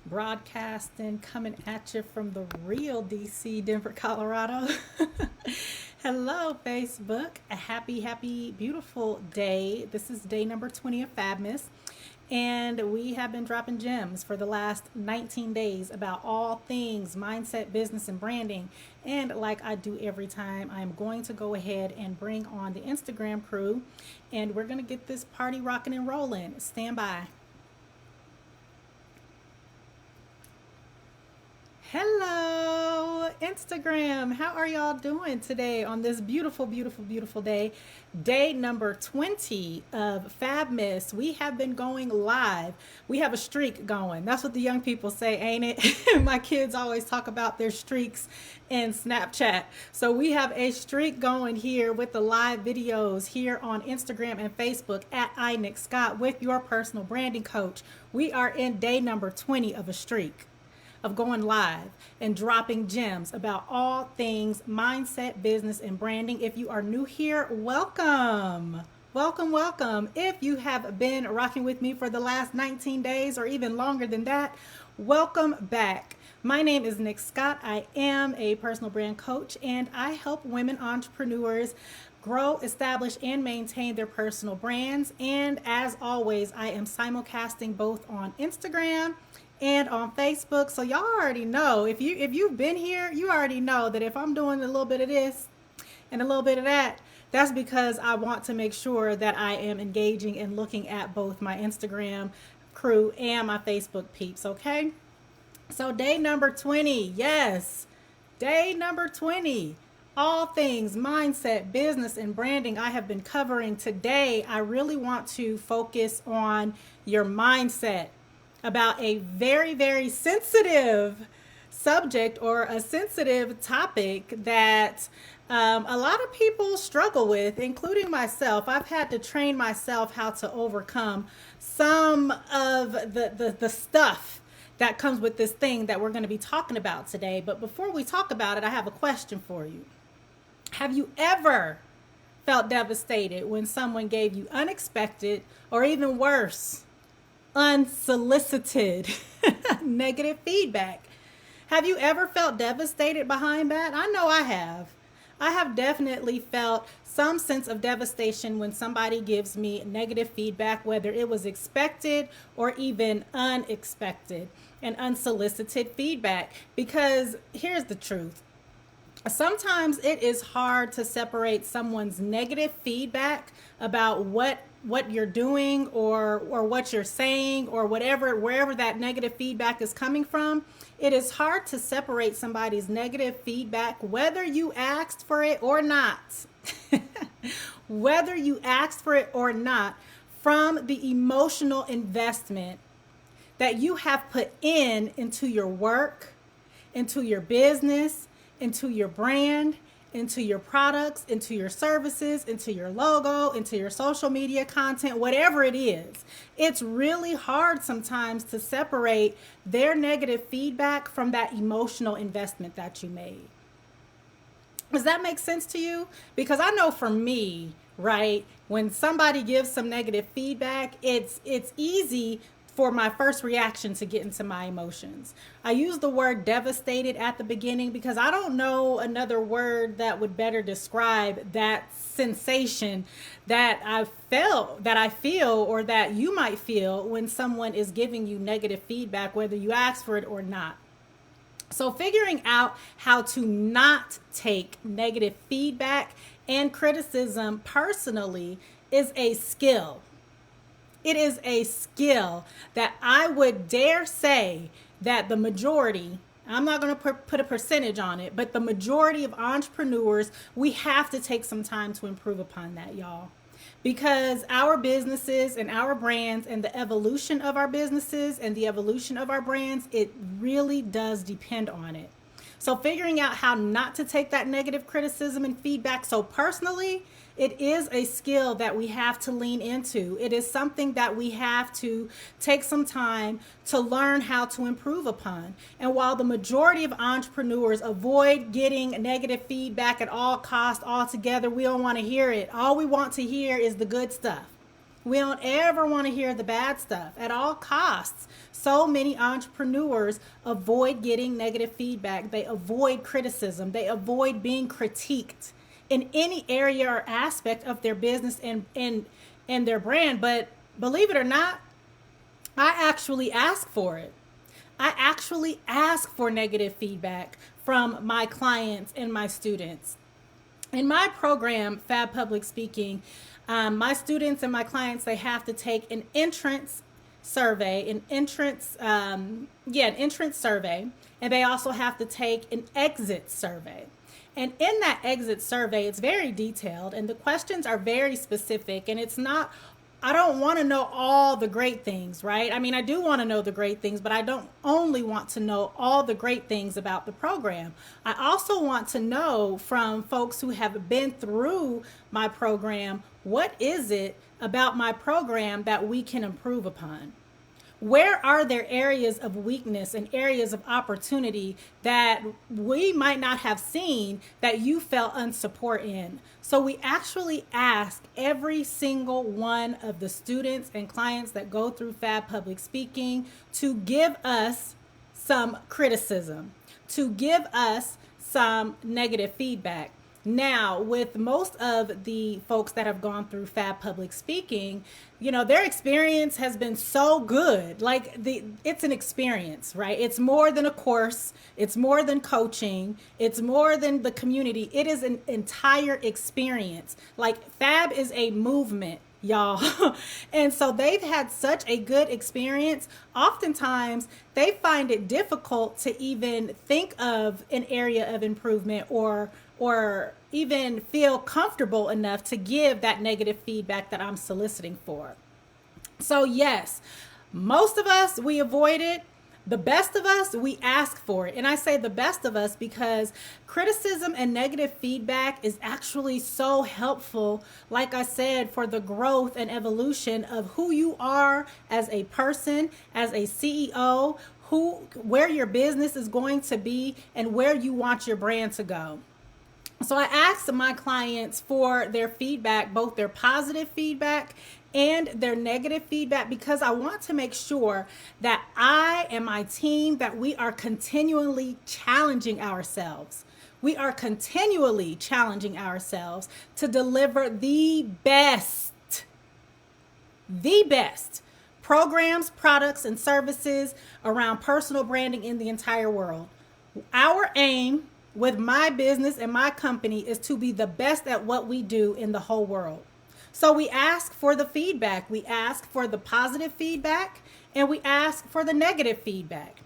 broadcasting, coming at you from the real DC, Denver, Colorado. Hello, Facebook. A happy, beautiful day. This is day number 20 of Fabmas. And we have been dropping gems for the last 19 days about all things mindset, business, and branding. And like I do every time, I'm going to go ahead and bring on the Instagram crew. And we're going to get this party rocking and rolling. Stand by. Hello, Instagram. How are y'all doing today on this beautiful day? Day number 20 of Fabmas. We have been going live. We have a streak going. That's what the young people say, ain't it? My kids always talk about their streaks in Snapchat. So we have a streak going here with the live videos here on Instagram and Facebook at iNickScott with your personal branding coach. We are in day number 20 of a streak of going live and dropping gems about all things mindset, business, and branding. If you are new here, welcome. Welcome. If you have been rocking with me for the last 19 days or even longer than that, welcome back. My name is Nick Scott. I am a personal brand coach and I help women entrepreneurs grow, establish, and maintain their personal brands. And as always, I am simulcasting both on Instagram and on Facebook. So y'all already know, if you've been here, you already know that if I'm doing a little bit of this and a little bit of that, that's because I want to make sure that I am engaging and looking at both my Instagram crew and my Facebook peeps, okay? So day number 20, yes, day number 20. All things mindset, business, and branding I have been covering. Today, I really want to focus on your mindset, about a very sensitive subject or a sensitive topic that a lot of people struggle with, including myself. I've had to train myself how to overcome some of the stuff that comes with this thing that we're going to be talking about today. But before we talk about it, I have a question for you. Have you ever felt devastated when someone gave you unexpected or even worse, unsolicited negative feedback? Have you ever felt devastated behind that? I know I have. I have definitely felt some sense of devastation when somebody gives me negative feedback, whether it was expected or even unexpected and unsolicited feedback. Because here's the truth. Sometimes it is hard to separate someone's negative feedback about what you're doing or what you're saying or wherever that negative feedback is coming from. It is hard to separate somebody's negative feedback, whether you asked for it or not, whether you asked for it or not, from the emotional investment that you have put into your work, into your business, into your brand, into your products, into your services, into your logo, into your social media content, whatever it is. It's really hard sometimes to separate their negative feedback from that emotional investment that you made. Does that make sense to you? Because I know for me, right, when somebody gives some negative feedback, it's easy for my first reaction to get into my emotions. I use the word devastated at the beginning because I don't know another word that would better describe that sensation that I feel, or that you might feel when someone is giving you negative feedback, whether you ask for it or not. So figuring out how to not take negative feedback and criticism personally is a skill. It is a skill that I would dare say that the majority, I'm not going to put a percentage on it, but the majority of entrepreneurs, we have to take some time to improve upon that, y'all. Because our businesses and our brands and the evolution of our businesses and the evolution of our brands, it really does depend on it. So figuring out how not to take that negative criticism and feedback so personally, it is a skill that we have to lean into. It is something that we have to take some time to learn how to improve upon. And while the majority of entrepreneurs avoid getting negative feedback at all costs altogether, we don't want to hear it. All we want to hear is the good stuff. We don't ever want to hear the bad stuff at all costs. So many entrepreneurs avoid getting negative feedback. They avoid criticism. They avoid being critiqued in any area or aspect of their business and their brand. But believe it or not, I actually ask for it. I actually ask for negative feedback from my clients and my students. In my program, Fab Public Speaking, my students and my clients, they have to take an entrance survey, an entrance survey, and they also have to take an exit survey. And in that exit survey, it's very detailed and the questions are very specific, and it's not, I don't want to know all the great things, right? I mean, I do want to know the great things, but I don't only want to know all the great things about the program. I also want to know from folks who have been through my program, what is it about my program that we can improve upon? Where are there areas of weakness and areas of opportunity that we might not have seen that you felt unsupport in? So we actually ask every single one of the students and clients that go through Fab Public Speaking to give us some criticism, to give us some negative feedback. Now, with most of the folks that have gone through Fab Public Speaking, you know, their experience has been so good. Like it's an experience, right? It's more than a course. It's more than coaching. It's more than the community. It is an entire experience. Like Fab is a movement, y'all. And so they've had such a good experience. Oftentimes they find it difficult to even think of an area of improvement or even feel comfortable enough to give that negative feedback that I'm soliciting for. So yes, most of us, we avoid it. The best of us, we ask for it. And I say the best of us because criticism and negative feedback is actually so helpful, like I said, for the growth and evolution of who you are as a person, as a CEO, where your business is going to be, and where you want your brand to go. So I asked my clients for their feedback, both their positive feedback and their negative feedback, because I want to make sure that I and my team, that we are continually challenging ourselves. We are continually challenging ourselves to deliver the best programs, products, and services around personal branding in the entire world. Our aim with my business and my company is to be the best at what we do in the whole world. So we ask for the feedback. We ask for the positive feedback and we ask for the negative feedback.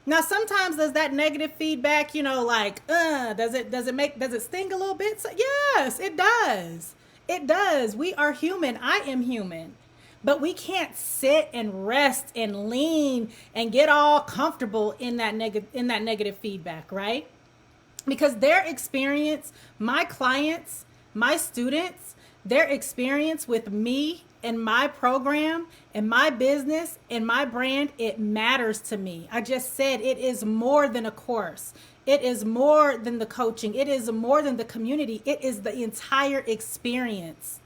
Now, sometimes does that negative feedback, does it sting a little bit? So, yes, it does. It does. We are human. I am human. But we can't sit and rest and lean and get all comfortable in that negative feedback, right? Because their experience, my clients, my students, their experience with me and my program and my business and my brand, it matters to me. I just said it is more than a course. It is more than the coaching. It is more than the community. It is the entire experience.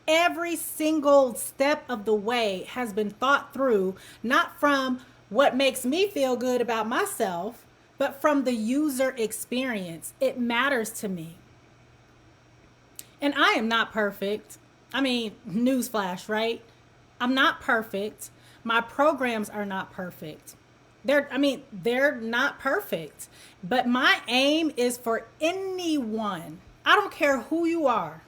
Every single step of the way has been thought through, not from what makes me feel good about myself, but from the user experience. It matters to me. And I am not perfect. I mean, newsflash, right? I'm not perfect. My programs are not perfect. They're not perfect. But my aim is for anyone. I don't care who you are.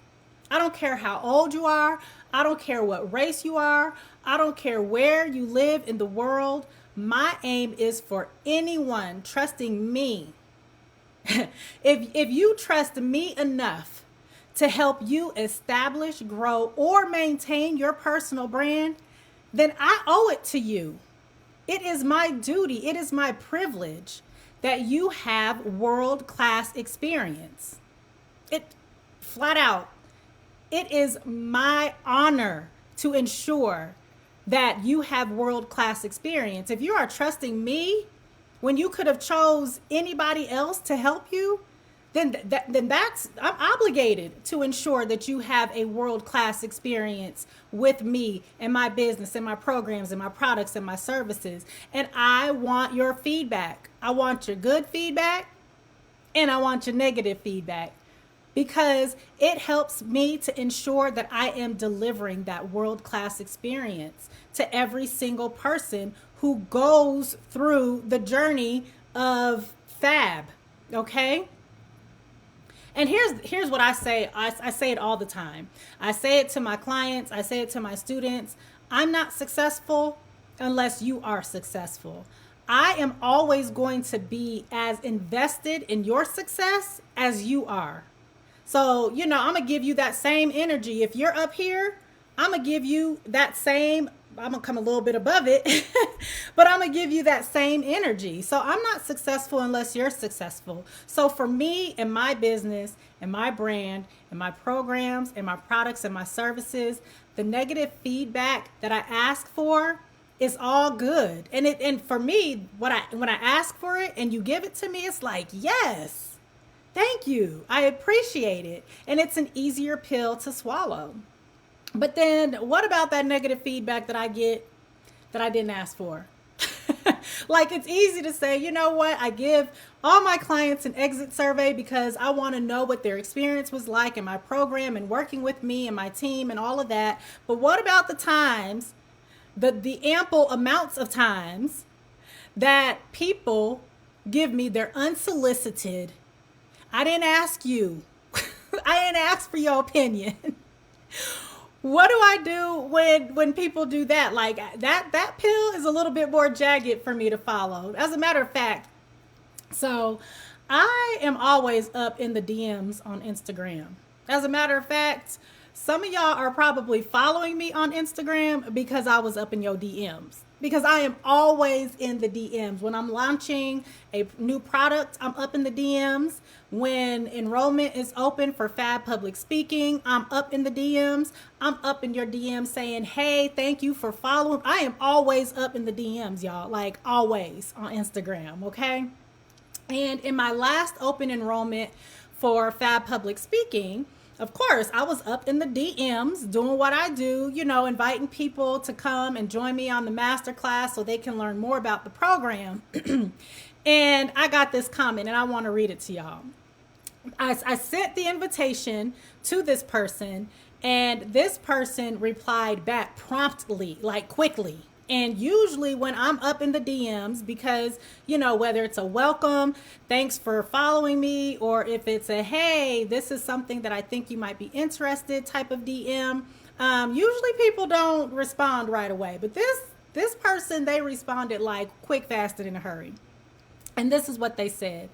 I don't care how old you are. I don't care what race you are. I don't care where you live in the world. My aim is for anyone trusting me. If you trust me enough to help you establish, grow, or maintain your personal brand, then I owe it to you. It is my duty. It is my privilege that you have world-class experience. It flat out. It is my honor to ensure that you have world-class experience. If you are trusting me when you could have chose anybody else to help you, I'm obligated to ensure that you have a world-class experience with me and my business and my programs and my products and my services. And I want your feedback. I want your good feedback and I want your negative feedback, because it helps me to ensure that I am delivering that world-class experience to every single person who goes through the journey of Fab. Okay? And here's what I say. I say it all the time. I say it to my clients. I say it to my students. I'm not successful unless you are successful. I am always going to be as invested in your success as you are. So, I'm going to give you that same energy. If you're up here, I'm going to give you that same, I'm going to come a little bit above it, but I'm going to give you that same energy. So I'm not successful unless you're successful. So for me and my business and my brand and my programs and my products and my services, the negative feedback that I ask for is all good. And for me, when I ask for it and you give it to me, it's like, yes. Thank you. I appreciate it. And it's an easier pill to swallow. But then what about that negative feedback that I get that I didn't ask for? Like, it's easy to say, you know what? I give all my clients an exit survey because I want to know what their experience was like in my program and working with me and my team and all of that. But what about the times, the ample amounts of times that people give me their unsolicited, I didn't ask you. I didn't ask for your opinion. What do I do when people do that? Like, that pill is a little bit more jagged for me to follow. As a matter of fact, so I am always up in the DMs on Instagram. As a matter of fact, some of y'all are probably following me on Instagram because I was up in your DMs. Because I am always in the DMs. When I'm launching a new product, I'm up in the DMs. When enrollment is open for Fab Public Speaking, I'm up in the DMs. I'm up in your DMs saying, hey, thank you for following. I am always up in the DMs, y'all. Like, always on Instagram, okay? And in my last open enrollment for Fab Public Speaking, of course, I was up in the DMs doing what I do, inviting people to come and join me on the masterclass so they can learn more about the program. And I got this comment and I want to read it to y'all. I sent the invitation to this person and this person replied back promptly, like quickly. And usually when I'm up in the DMs, because, whether it's a welcome, thanks for following me, or if it's a, hey, this is something that I think you might be interested type of DM, usually people don't respond right away. But this person, they responded like quick, fast, and in a hurry. And this is what they said.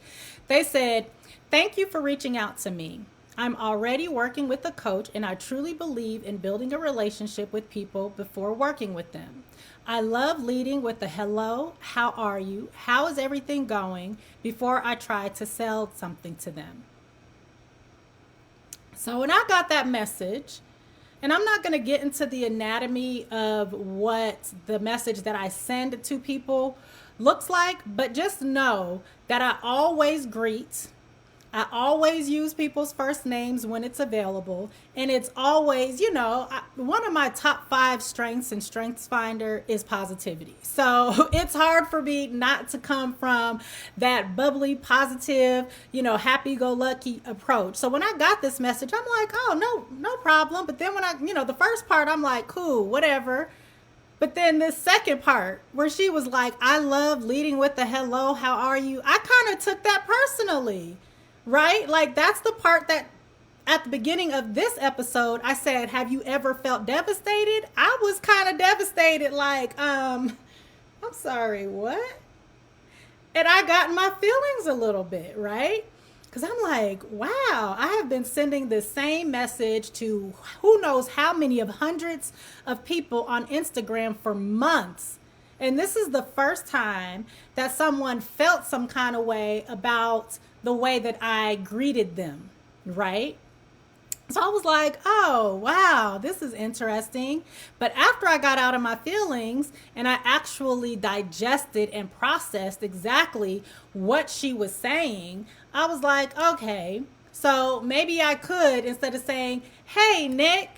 They said, thank you for reaching out to me. I'm already working with a coach, and I truly believe in building a relationship with people before working with them. I love leading with a hello, how are you, how is everything going, before I try to sell something to them. So when I got that message, and I'm not going to get into the anatomy of what the message that I send to people looks like, but just know that I always greet. I always use people's first names when it's available. And it's always, one of my top 5 strengths in Strengths Finder is positivity. So it's hard for me not to come from that bubbly, positive, happy-go-lucky approach. So when I got this message, I'm like, oh, no problem. But then when the first part, I'm like, cool, whatever. But then the second part where she was like, I love leading with the hello, how are you? I kind of took that personally. Right? Like, that's the part that at the beginning of this episode, I said, have you ever felt devastated? I was kind of devastated. Like, I'm sorry, what? And I got in my feelings a little bit, right? Because I'm like, wow, I have been sending the same message to who knows how many of hundreds of people on Instagram for months. And this is the first time that someone felt some kind of way about the way that I greeted them, right? So I was like, oh, wow, this is interesting. But after I got out of my feelings and I actually digested and processed exactly what she was saying, I was like, okay, so maybe I could, instead of saying, hey, Nick,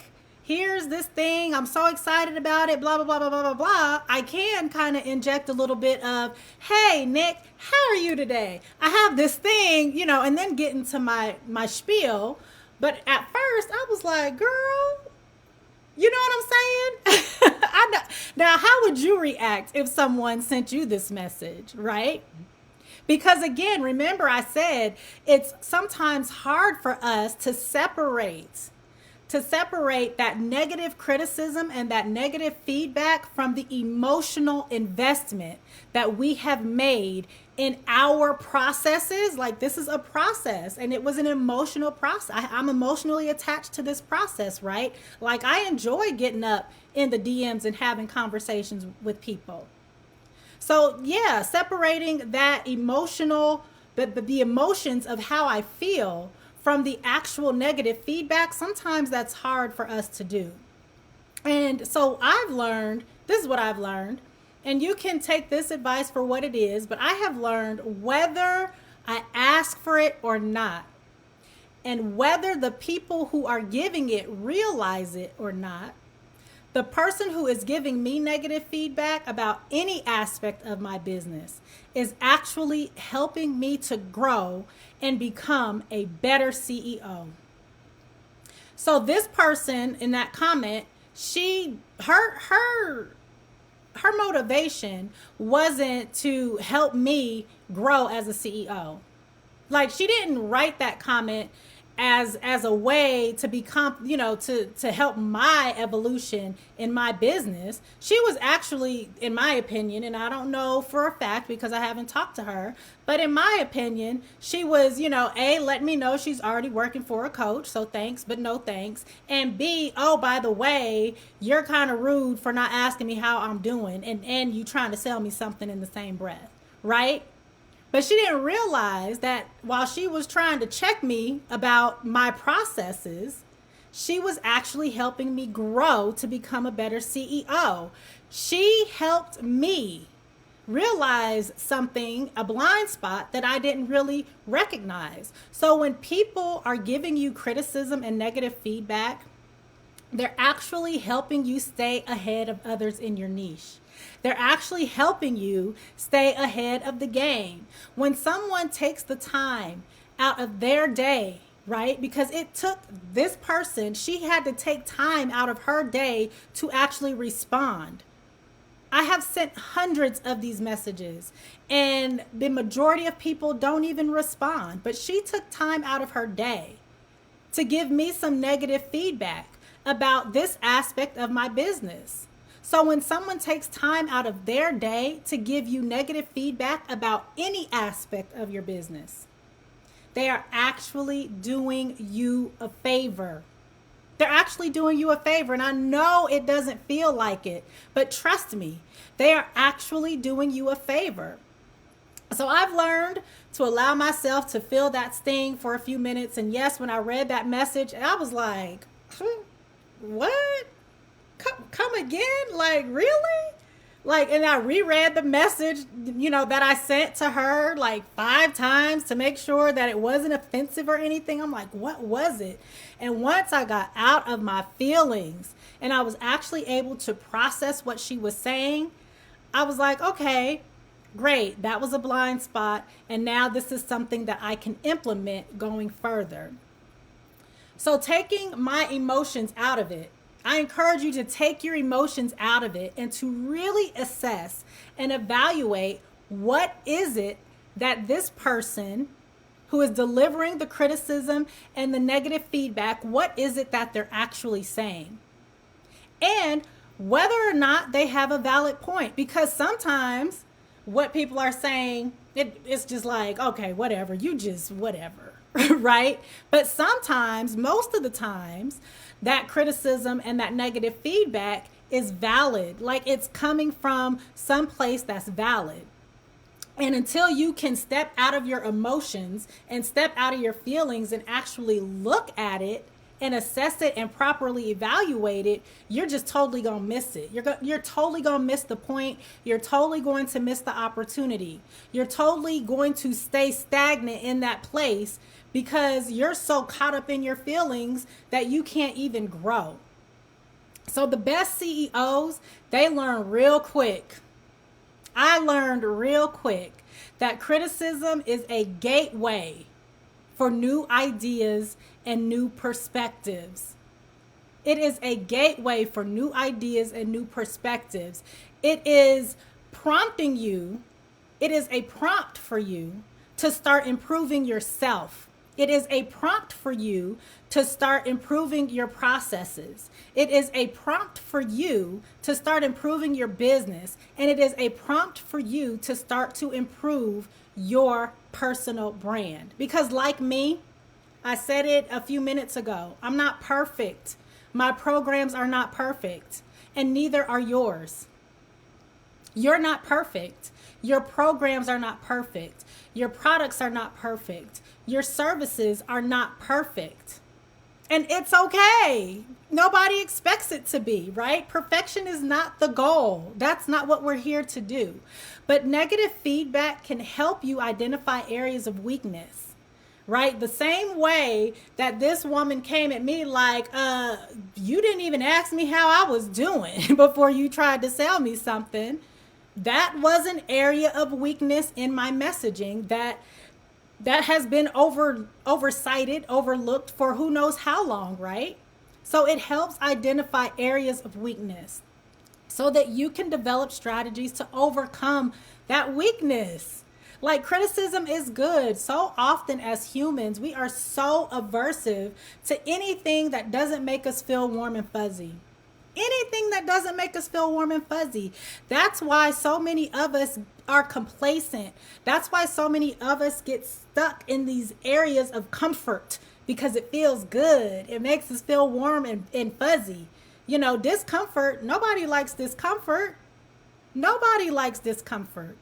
here's this thing, I'm so excited about it, blah, blah, blah, blah, blah, blah, blah, I can kind of inject a little bit of, hey, Nick, how are you today? I have this thing, and then get into my spiel. But at first, I was like, girl, you know what I'm saying? I know. Now, how would you react if someone sent you this message, right? Because again, remember I said it's sometimes hard for us to separate that negative criticism and that negative feedback from the emotional investment that we have made in our processes. Like, this is a process, and it was an emotional process. I'm emotionally attached to this process, right? Like, I enjoy getting up in the DMs and having conversations with people. So yeah, separating that emotional, the emotions of how I feel from the actual negative feedback, sometimes that's hard for us to do. And so this is what I've learned, and you can take this advice for what it is, but I have learned, whether I ask for it or not, and whether the people who are giving it realize it or not, the person who is giving me negative feedback about any aspect of my business is actually helping me to grow and become a better CEO. So this person in that comment, her motivation wasn't to help me grow as a CEO. Like, she didn't write that comment as a way to become, to help my evolution in my business. She was actually, in my opinion, and I don't know for a fact because I haven't talked to her, but in my opinion, she was, let me know she's already working for a coach, so thanks, but no thanks. And B, oh, by the way, you're kind of rude for not asking me how I'm doing, and you trying to sell me something in the same breath, right? But she didn't realize that while she was trying to check me about my processes, she was actually helping me grow to become a better CEO. She helped me realize something, a blind spot that I didn't really recognize. So when people are giving you criticism and negative feedback, they're actually helping you stay ahead of others in your niche. They're actually helping you stay ahead of the game. When someone takes the time out of their day, right? Because it took this person, she had to take time out of her day to actually respond. I have sent hundreds of these messages, and the majority of people don't even respond. But she took time out of her day to give me some negative feedback about this aspect of my business. So when someone takes time out of their day to give you negative feedback about any aspect of your business, they are actually doing you a favor. They're actually doing you a favor. And I know it doesn't feel like it, but trust me, they are actually doing you a favor. So I've learned to allow myself to feel that sting for a few minutes. And yes, when I read that message, I was like, what? Come again? Like, really? Like, and I reread the message, that I sent to her like 5 times to make sure that it wasn't offensive or anything. I'm like, what was it? And once I got out of my feelings and I was actually able to process what she was saying, I was like, okay, great. That was a blind spot. And now this is something that I can implement going further. So taking my emotions out of it, I encourage you to take your emotions out of it and to really assess and evaluate what is it that this person who is delivering the criticism and the negative feedback, what is it that they're actually saying? And whether or not they have a valid point, because sometimes what people are saying, it's just like, okay, whatever, whatever, right? But sometimes, most of the times, that criticism and that negative feedback is valid. Like, it's coming from some place that's valid. And until you can step out of your emotions and step out of your feelings and actually look at it and assess it and properly evaluate it, you're just totally going to miss it. You're totally going to miss the point. You're totally going to miss the opportunity. You're totally going to stay stagnant in that place because you're so caught up in your feelings that you can't even grow. So the best CEOs, they learn real quick. I learned real quick that criticism is a gateway for new ideas and new perspectives. It is a gateway for new ideas and new perspectives. It is prompting you, it is a prompt for you to start improving yourself. It is a prompt for you to start improving your processes. It is a prompt for you to start improving your business. And it is a prompt for you to start to improve your personal brand. Because like me, I said it a few minutes ago, I'm not perfect. My programs are not perfect, and neither are yours. You're not perfect. Your programs are not perfect. Your products are not perfect. Your services are not perfect. And it's okay. Nobody expects it to be, right? Perfection is not the goal. That's not what we're here to do. But negative feedback can help you identify areas of weakness, right? The same way that this woman came at me like, you didn't even ask me how I was doing before you tried to sell me something. That was an area of weakness in my messaging that has been oversighted, overlooked for who knows how long, right? So it helps identify areas of weakness so that you can develop strategies to overcome that weakness. Like, criticism is good. So often as humans, we are so aversive to anything that doesn't make us feel warm and fuzzy. Anything that doesn't make us feel warm and fuzzy. That's why so many of us are complacent. That's why so many of us get stuck in these areas of comfort because it feels good. It makes us feel warm and fuzzy. You know, discomfort, nobody likes discomfort. Nobody likes discomfort.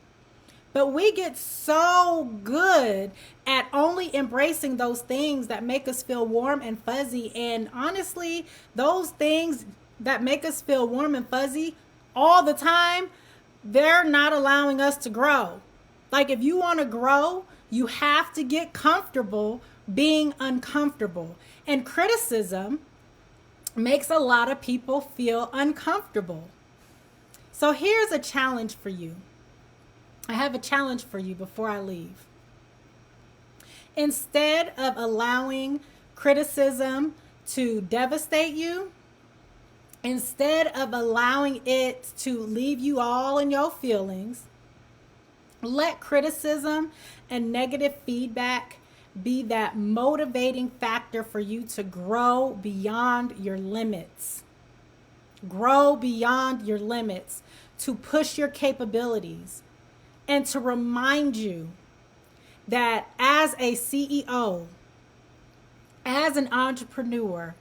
But we get so good at only embracing those things that make us feel warm and fuzzy. And honestly, those things that make us feel warm and fuzzy all the time, they're not allowing us to grow. Like, if you want to grow, you have to get comfortable being uncomfortable. And criticism makes a lot of people feel uncomfortable. So here's a challenge for you. I have a challenge for you before I leave. Instead of allowing criticism to devastate you, instead of allowing it to leave you all in your feelings, let criticism and negative feedback be that motivating factor for you to grow beyond your limits. Grow beyond your limits, to push your capabilities, and to remind you that as a CEO, as an entrepreneur,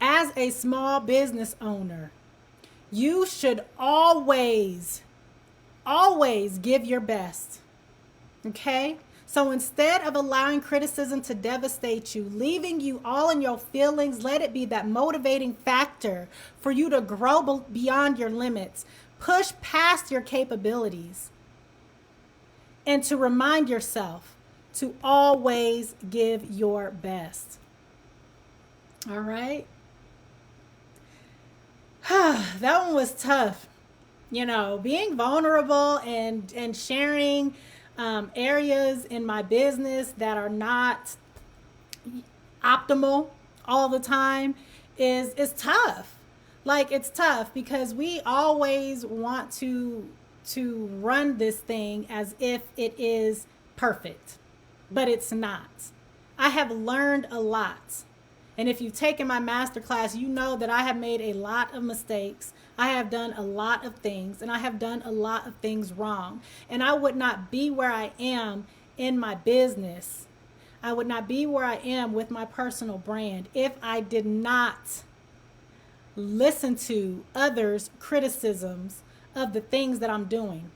as a small business owner, you should always give your best. Okay? So instead of allowing criticism to devastate you, leaving you all in your feelings, let it be that motivating factor for you to grow beyond your limits, push past your capabilities, and to remind yourself to always give your best. All right? That one was tough. You know, being vulnerable and sharing areas in my business that are not optimal all the time is tough. Like, it's tough because we always want to run this thing as if it is perfect, but it's not. I have learned a lot. And if you've taken my masterclass, you know that I have made a lot of mistakes. I have done a lot of things, and I have done a lot of things wrong. And I would not be where I am in my business. I would not be where I am with my personal brand if I did not listen to others' criticisms of the things that I'm doing,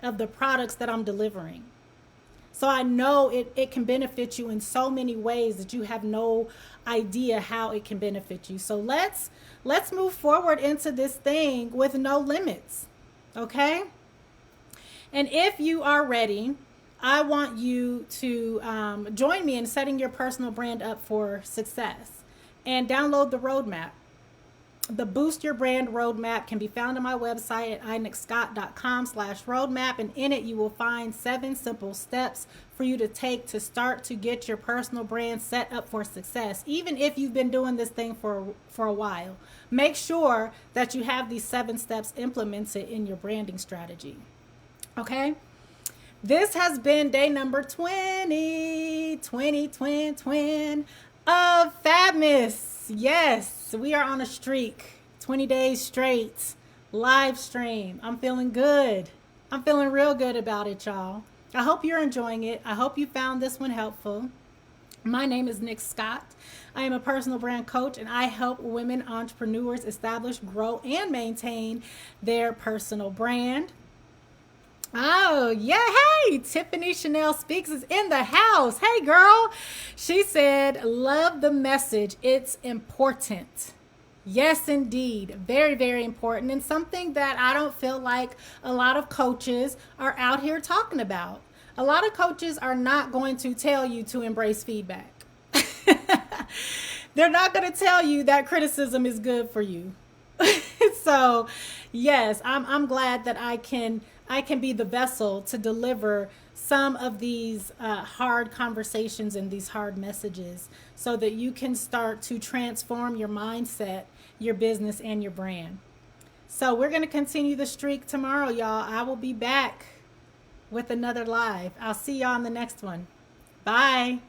of the products that I'm delivering. So I know it can benefit you in so many ways that you have no idea how it can benefit you. So let's move forward into this thing with no limits. Okay? And if you are ready, I want you to join me in setting your personal brand up for success and download the roadmap. The Boost Your Brand Roadmap can be found on my website at inickscott.com/roadmap. And in it, you will find 7 simple steps for you to take to start to get your personal brand set up for success. Even if you've been doing this thing for a while, make sure that you have these 7 steps implemented in your branding strategy. Okay? This has been day number 20 of Fabmas. Yes, we are on a streak. 20 days straight. Live stream. I'm feeling good. I'm feeling real good about it, y'all. I hope you're enjoying it. I hope you found this one helpful. My name is Nick Scott. I am a personal brand coach, and I help women entrepreneurs establish, grow, and maintain their personal brand. Oh, yeah. Hey, Tiffany Chanel Speaks is in the house. Hey, girl. She said, love the message. It's important. Yes, indeed. Very, very important. And something that I don't feel like a lot of coaches are out here talking about. A lot of coaches are not going to tell you to embrace feedback. They're not going to tell you that criticism is good for you. So, yes, I'm glad that I can be the vessel to deliver some of these hard conversations and these hard messages so that you can start to transform your mindset, your business, and your brand. So we're going to continue the streak tomorrow, y'all. I will be back with another live. I'll see y'all on the next one. Bye.